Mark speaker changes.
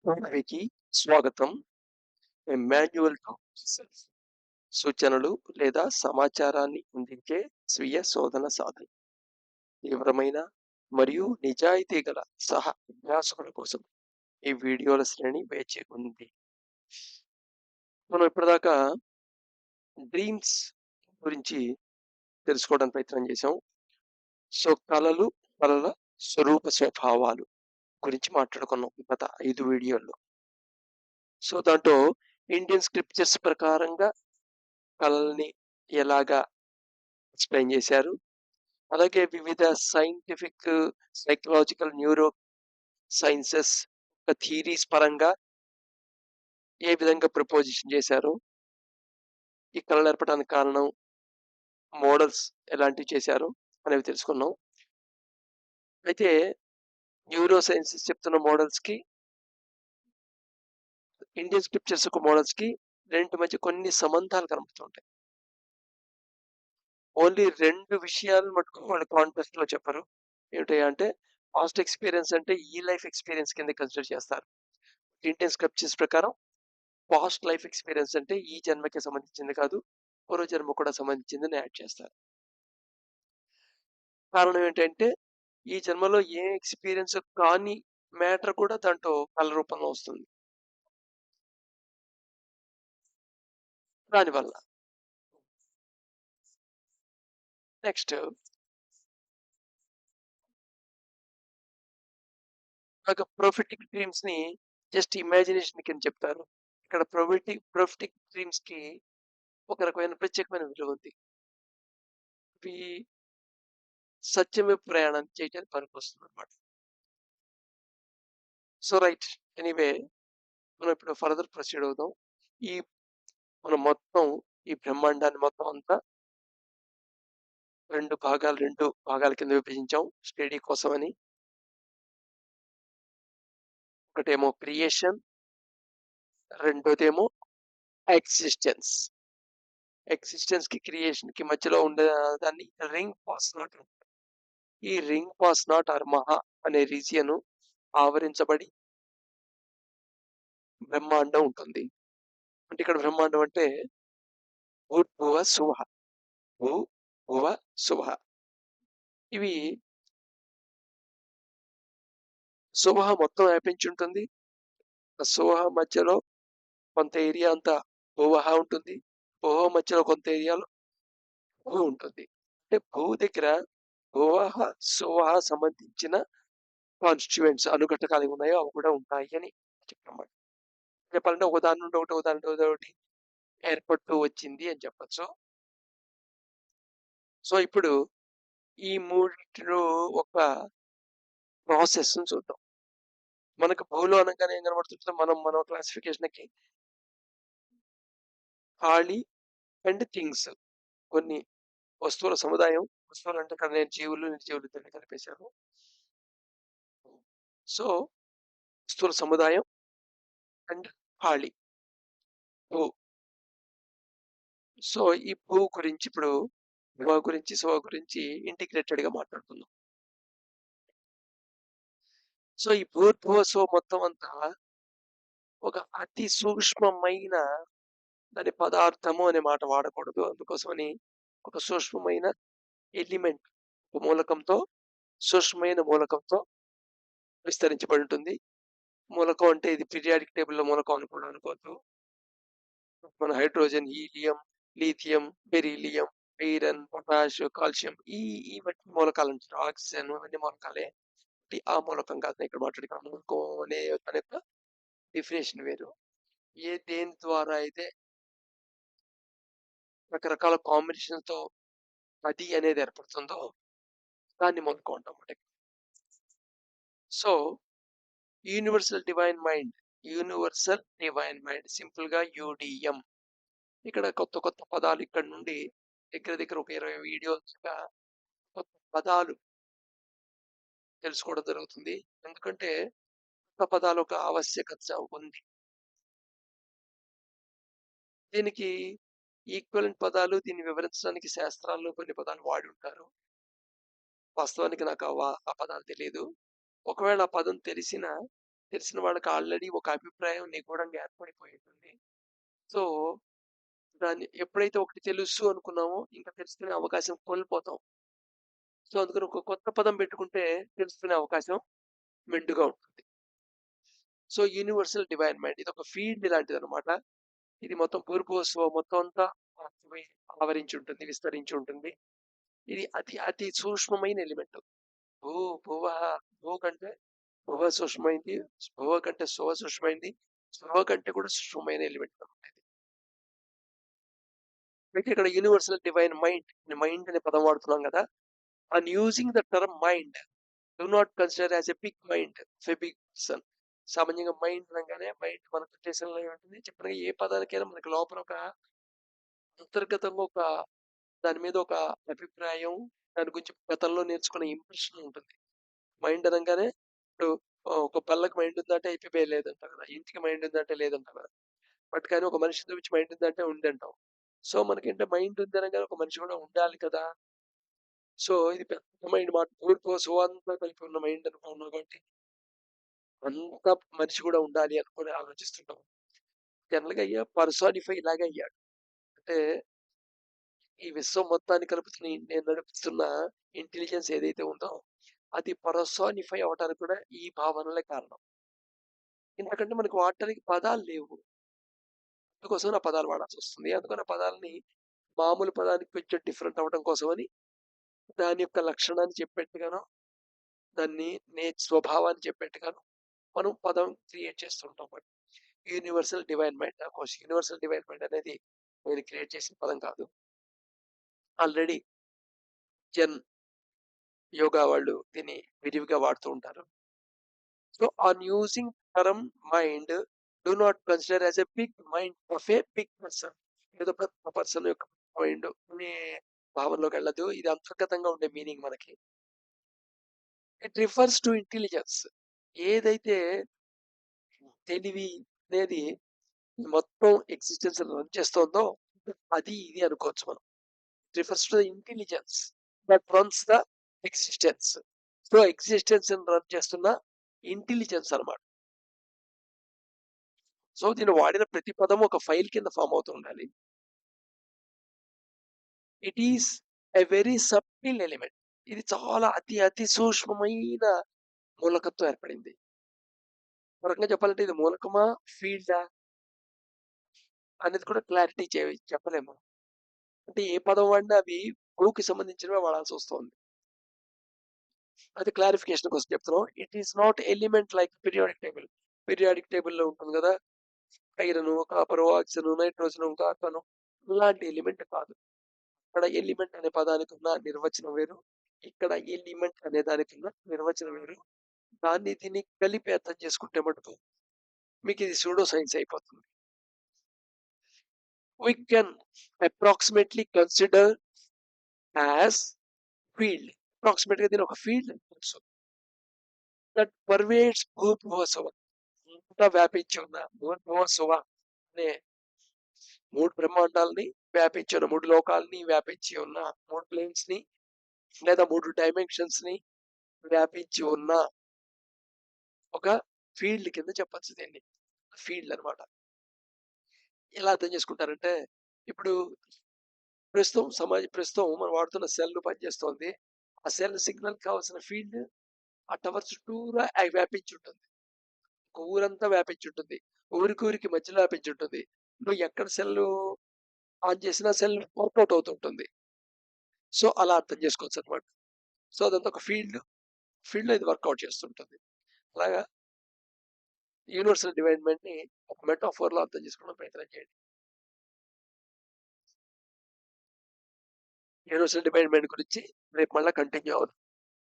Speaker 1: పృథ్వీకి స్వాగతం. ఏ manual to self సూచనలు లేదా సమాచారాన్ని అందించే స్వీయ శోధన సాధనం. తీవ్రమైన మరియు నిజాయితీ గల సహ అభ్యాసకుల కోసం ఈ వీడియోల శ్రేణి వేచి ఉంది. మనం ఇప్పటిదాకా డ్రీమ్స్ గురించి తెలుసుకోవడానికి ప్రయత్నం చేసాం. సో కళల స్వరూప స్వభావాలు గురించి మాట్లాడుకున్నాం గత 5 వీడియోల్లో. సో దాంట్లో ఇండియన్ స్క్రిప్చర్స్ ప్రకారంగా కళల్ని ఎలాగా ఎక్స్‌ప్లెయిన్ చేశారు. అలాగే వివిధ scientific, psychological, neuro sciences theories పరంగా ఏ విధంగా ప్రపోజిషన్ చేశారో, ఈ కళలు ఏర్పడడానికి కారణం, మోడల్స్ ఎలాంటివి చేశారో అనేవి తెలుసుకున్నాం. అయితే న్యూరో సైన్సెస్ చెప్తున్న మోడల్స్‌కి, ఇండియన్ స్క్రిప్చర్స్ యొక్క మోడల్స్‌కి రెండిటి మధ్య కొన్ని సంబంధాలు కనబడుతుంటాయి. ఓన్లీ 2 విషయాలు మటుకు వాళ్ళు కాంటెక్స్ట్‌లో చెప్పరు. ఏమిటయ్యా అంటే పాస్ట్ ఎక్స్‌పీరియన్స్ అంటే ఈ లైఫ్ ఎక్స్‌పీరియన్స్ కింద కన్సిడర్ చేస్తారు. ఇండియన్ స్క్రిప్చర్స్ ప్రకారం పాస్ట్ లైఫ్ ఎక్స్‌పీరియన్స్ అంటే ఈ జన్మకి సంబంధించింది కాదు. పూర్వ జన్మ కూడా సంబంధించిందని యాడ్ చేస్తారు. కారణం ఏంటంటే, ఈ జన్మలో ఏ ఎక్స్‌పీరియన్స్ కాని మ్యాటర్ కూడా దాంట్లో కళ రూపంలో వస్తుంది. దానివల్ల. నెక్స్ట్ నాకు ప్రొఫెటిక్ డ్రీమ్స్‌ని జస్ట్ ఇమాజినేషన్ కింద చెప్తారు. ఇక్కడ ప్రొఫెటిక్ డ్రీమ్స్‌కి ఒక రకమైన ప్రత్యేకమైన విలువ ఉంది. ఇవి సత్యం వైపు ప్రయాణం చేయడానికి పనికొస్తుందన్నమాట. So right. ఎనీవే మనం ఇప్పుడు ఫర్దర్ ప్రొసీడ్ అవుదాం. ఈ మనం మొత్తం ఈ బ్రహ్మాండాన్ని మొత్తం అంతా 2 భాగాల కింద విభజించాం స్టడీ కోసమని. ఒకటేమో క్రియేషన్, రెండోదేమో ఎక్సిస్టెన్స్. ఎక్సిస్టెన్స్‌కి, క్రియేషన్‌కి మధ్యలో ఉండే దాన్ని రింగ్ పాస్ నాట్ అంటారు. ఈ రింగ్ పాస్ నాట్ ఆర్ మహా అనే రీజియన్ ఆవరించబడి బ్రహ్మాండం ఉంటుంది. అంటే ఇక్కడ బ్రహ్మాండం అంటే భూర్భువ స్సువః. భూ, భువ, స్సువః. ఇవి స్సువః మొత్తం వ్యాపించి ఉంటుంది. ఆ స్సువః మధ్యలో కొంత ఏరియా అంతా భువః ఉంటుంది. భువః మధ్యలో కొంత ఏరియాలో భూ ఉంటుంది. అంటే భూ దగ్గర భువః, స్సువః సంబంధించిన కాన్స్టిట్యూయెంట్స్ అనుఘటకాలు ఏవి ఉన్నాయో అవి కూడా ఉంటాయి అని చెప్పామన్నమాట. చెప్పాలంటే ఒకదాని నుండి ఒకటి, ఒకదాని నుండి ఒకటి ఏర్పడుతూ వచ్చింది అని చెప్పొచ్చు. సో ఇప్పుడు ఈ మూడిటిలో ఒక ప్రాసెస్‌ని చూద్దాం. మనకు భూలో అనంగానే ఏం కనబడుతుంటది? మన క్లాసిఫికేషన్‌కి ఖాళీ అండ్ థింగ్స్. కొన్ని వస్తువుల సముదాయం. వస్తువులంటే ఇక్కడ నేను జీవులు, నిర్జీవులు ఇద్దరిని కలిపేశాను. సో, వస్తువుల సముదాయం అండ్ ఖాళీ. భూ. సో, ఈ భూ గురించి ఇప్పుడు భువ గురించి, సువ గురించి ఇంటిగ్రేటెడ్‌గా మాట్లాడుకుందాం. సో, ఈ భూర్భువ స్సువ మొత్తం అంతా ఒక అతి సూక్ష్మమైన దాని పదార్థము అనే మాట వాడకూడదు. అందుకోసమని ఒక సూక్ష్మమైన ఎలిమెంట్ మూలకంతో, సూక్ష్మమైన మూలకంతో విస్తరించబడి ఉంటుంది. మూలకం అంటే ఇది పీరియాడిక్ టేబుల్‌లో మూలకం అని కూడా అనుకోవద్దు. మన hydrogen, helium, lithium, beryllium, iron, potash, calcium ఈ వాటి మూలకాలు అంటారు. ఆక్సిజన్ ఇవన్నీ మూలకాలే. ఆ మూలకం కాదు నేను ఇక్కడ మాట్లాడుతున్నా. మూలకం అనే దాని యొక్క డెఫినిషన్ వేరు. దేని ద్వారా అయితే రకరకాల కాంబినేషన్‌తో అది అనేది ఏర్పడుతుందో దాన్ని మూలకం అంటాం అన్నమాట. సో, యూనివర్సల్ డివైన్ మైండ్ సింపుల్‌గా యూడీఎం. ఇక్కడ కొత్త కొత్త పదాలు ఇక్కడి నుండి దగ్గర దగ్గర ఒక 20 వీడియోలుగా కొత్త పదాలు తెలుసుకోవడం జరుగుతుంది. ఎందుకంటే కొత్త పదాల ఒక ఆవశ్యకత ఉంది. దీనికి ఈక్వివలెంట్ పదాలు దీన్ని వివరించడానికి శాస్త్రాల్లో కొన్ని పదాలు వాడి ఉంటారు. వాస్తవానికి నాకు ఆ పదాలు తెలీదు. ఒకవేళ ఆ పదం తెలిసినా తెలిసిన వాళ్ళకి ఆల్రెడీ ఒక అభిప్రాయం నిగూఢంగా ఏర్పడిపోయి ఉంటుంది. సో, దాన్ని ఎప్పుడైతే ఒకటి తెలుసు అనుకున్నామో, ఇంకా తెలుసుకునే అవకాశం కోల్పోతాం. సో, అందుకని ఒక కొత్త పదం పెట్టుకుంటే తెలుసుకునే అవకాశం మెండుగా ఉంటుంది. సో, యూనివర్సల్ డివైన్ మైండ్ ఇదొక ఫీల్డ్ లాంటిదనమాట. ఇది మొత్తం భూర్భువస్సు మొత్తం అంతా ఆవరి ఆవరించి ఉంటుంది, విస్తరించి ఉంటుంది. ఇది అతి అతి సూక్ష్మమైన ఎలిమెంట్. భూ భువః భూ కంటే భువ సూక్ష్మమైంది. భువ కంటే సువ సూక్ష్మమైంది. సువ కంటే కూడా సూక్ష్మమైన ఎలిమెంట్ అనమాట ఇది. అయితే ఇక్కడ యూనివర్సల్ డివైన్ మైండ్, మైండ్ అనే పదం వాడుతున్నాం గదా! On using the term mind do not consider as a big mind of a big person. సామాన్యంగా మైండ్ అనంగానే మైండ్ మనకు ఉద్దేశంలో ఏముంటుంది చెప్పిన ఏ పదానికైనా మనకి లోపల ఒక అంతర్గతంగా ఒక దాని మీద ఒక అభిప్రాయం, దాని గురించి గతంలో నేర్చుకున్న ఇంప్రెషన్ ఉంటుంది. మైండ్ అనంగానే ఇప్పుడు ఒక బల్లకి మైండ్ ఉందంటే అయిపోయి లేదంటాం కదా! ఇంటికి మైండ్ ఉందంటే లేదంటాం కదా! బట్ కానీ ఒక మనిషి గురించి మైండ్ ఉందంటే ఉందంటాం. సో, మనకేంటే మైండ్ ఉంది అనంగానే ఒక మనిషి కూడా ఉండాలి కదా! సో, ఇది పెద్ద మైండ్ మాట. తూర్పు, సువంతా కలిపి ఉన్న మైండ్ అనుకున్నాం కాబట్టి అంత మనిషి కూడా ఉండాలి అనుకోని ఆలోచిస్తుంటాం. జనరల్‌గా పర్సానిఫై ఇలాగే అయ్యాడు. అంటే ఈ విశ్వం మొత్తాన్ని నేను నడుపుతున్న ఇంటెలిజెన్స్ ఏదైతే ఉందో, అది పర్సానిఫై అవ్వటానికి కూడా ఈ భావనలే కారణం. ఎందుకంటే మనకు వాడటానికి పదాలు లేవు. అందుకోసం ఆ పదాలు వాడాల్సొస్తుంది. అందుకని ఆ పదాలని మామూలు పదానికి కొంచెం డిఫరెంట్ అవ్వడం కోసమని, దాని యొక్క లక్షణాన్ని చెప్పేట్టుగానో, దాన్ని స్వభావాన్ని చెప్పేట్టుగానో మనం పదం క్రియేట్ చేస్తుంటాం. Universal divine mind. Of course universal divine mind అనేది నేను క్రియేట్ చేసిన పదం కాదు. ఆల్రెడీ జెన్ యోగా వాళ్ళు దీన్ని విరివిగా వాడుతూ ఉంటారు. So, on using term mind do not consider as a big mind of a big person. ఏదో పెద్ద పర్సన్ యొక్క మైండ్ అనే భావనలోకెళ్ళదు. ఇది అంతర్గతంగా ఉండే మీనింగ్ మనకి. It refers to intelligence. ఏదైతే తెలివి అనేది మొత్తం ఎగ్జిస్టెన్స్ రన్ చేస్తోందో అది ఇది అనుకోవచ్చు మనం. It refers to the intelligence that runs the existence. So, ఎగ్జిస్టెన్స్‌ని రన్ చేస్తున్న ఇంటెలిజెన్స్ అన్నమాట. సో, దీన్ని వాడిన ప్రతి పదము ఒక ఫైల్ కింద ఫార్మ్ అవుతూ ఉండాలి. It is a very subtle element. ఇది చాలా అతి అతి సూక్ష్మమైన మూలకంతో ఏర్పడింది. ఒక రకంగా చెప్పాలంటే ఇది మూలకమా? ఫీల్డా? అనేది కూడా క్లారిటీ చెప్పలేము. అంటే ఏ పదం వాడినా అవి భూకి సంబంధించినవే వాడాల్సొస్తోంది. అది క్లారిఫికేషన్ కోసం చెప్తున్నాం. It is not element like periodic table. Periodic టేబుల్‌లో ఉంటుంది గదా! ఐరను, కాపరు, ఆక్సిజను, నైట్రోజను, కార్బను ఇలాంటి ఎలిమెంట్ కాదు. ఇక్కడ ఎలిమెంట్ అనే పదానికున్న నిర్వచనం వేరు. ఇక్కడ ఎలిమెంట్ అనే దానికున్న నిర్వచనం వేరు. దాన్ని దీన్ని కలిపి అర్థం చేసుకుంటే మటుకు మీకిది సూడో సైన్స్ అయిపోతుంది. We can approximately consider as field. అప్రాక్సిమేట్‌గా దీన్ని ఒక ఫీల్డ్ అనుకోవచ్చు. దట్ పర్వేడ్స్ భూర్భువస్సువ. అంతా వ్యాపించి ఉన్న భూర్భువస్సువ అనే 3 బ్రహ్మాండాల్ని వ్యాపించి ఉన్న 3 లోకాల్ని వ్యాపించి ఉన్న 3 ప్లేన్స్‌ని లేదా 3 డైమెన్షన్స్‌ని వ్యాపించి ఉన్న ఒక ఫీల్డ్ కింద చెప్పొచ్చు దీన్ని. ఫీల్డ్ అన్నమాట. ఎలా అర్థం చేసుకుంటారంటే, ఇప్పుడు ప్రస్తుతం మనం వాడుతున్న సెల్ పనిచేస్తోంది. ఆ సెల్ సిగ్నల్‌కి కావాల్సిన ఫీల్డ్ ఆ టవర్ చుట్టూరా వ్యాపించుంటుంది. ఒక ఊరంతా వ్యాపించుంటుంది. ఊరికి మధ్యలో వ్యాపించుంటుంది. నువ్వు ఎక్కడ సెల్లు ఆన్ చేసినా సెల్ వర్కౌట్ అవుతుంటుంది. సో, అలా అర్థం చేసుకోవచ్చనమాట. సో, అదంతా ఒక ఫీల్డ్. ఫీల్డ్‌లో ఇది వర్కౌట్ చేస్తుంటుంది. అలాగా యూనివర్సల్ డివైన్‌మెంట్‌ని ఒక మెటాఫోర్‌లో అర్థం చేసుకోవడం ప్రయత్నం చేయండి. యూనివర్సల్ డివైన్‌మెంట్ గురించి రేపు మళ్ళా కంటిన్యూ అవుదాం.